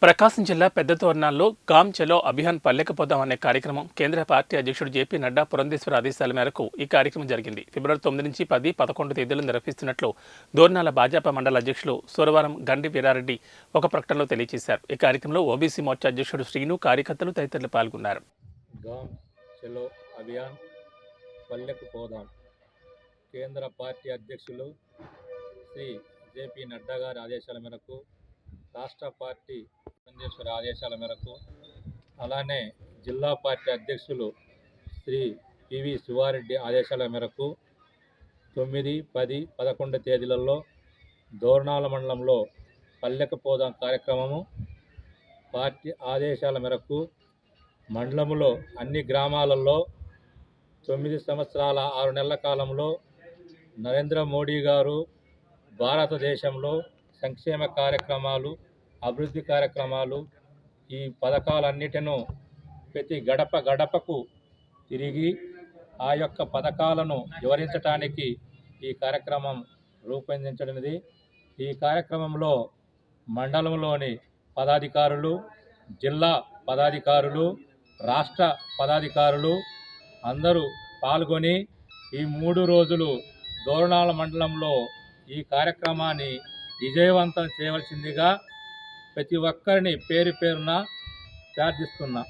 ప్రకాశం జిల్లా పెద్ద తోర్నాల్లో గామ్ చలో అభియాన్ పల్లెకపోదాం అనే కార్యక్రమం కేంద్ర పార్టీ అధ్యక్షుడు జేపీ నడ్డా పురంధేశ్వర ఆదేశాల మేరకు ఈ కార్యక్రమం జరిగింది. ఫిబ్రవరి 9 నుంచి 10, 11 తేదీలు నిర్వహిస్తున్నట్లు దోర్నాల భాజపా మండల అధ్యక్షులు సోరవరం గండి వీరారెడ్డి ఒక ప్రకటనలో తెలియజేశారు. ఈ కార్యక్రమంలో ఓబీసీ మోర్చా అధ్యక్షుడు శ్రీను, కార్యకర్తలు తదితరులు పాల్గొన్నారు. గామ్ చలో అభియాన్ పల్లెకు పోదాం కేంద్ర పార్టీ అధ్యక్షులు శ్రీ జేపీ నడ్డా గారి ఆదేశాల మేరకు, రాష్ట్ర పార్టీ పురంధేశ్వరి ఆదేశాల మేరకు, అలానే జిల్లా పార్టీ అధ్యక్షులు శ్రీ పివి శివారెడ్డి ఆదేశాల మేరకు 9, 10, 11 తేదీలలో దోర్నాల మండలంలో పల్లెకు పోదాం కార్యక్రమము పార్టీ ఆదేశాల మేరకు మండలంలో అన్ని గ్రామాలలో 9 సంవత్సరాల 6 నెలల కాలంలో నరేంద్ర మోడీ గారు భారతదేశంలో సంక్షేమ కార్యక్రమాలు, అభివృద్ధి కార్యక్రమాలు, ఈ పథకాలన్నిటిను ప్రతి గడప గడపకు తిరిగి ఆ యొక్క పథకాలను వివరించడానికి ఈ కార్యక్రమం రూపొందించడమైనది. ఈ కార్యక్రమంలో మండలంలోని పదాధికారులు, జిల్లా పదాధికారులు, రాష్ట్ర పదాధికారులు అందరూ పాల్గొని ఈ 3 రోజులు దోర్నాల మండలంలో ఈ కార్యక్రమాన్ని విజయవంతం చేయవలసిందిగా ప్రతి ఒక్కరిని పేరు పేరున ప్రార్థిస్తున్నా.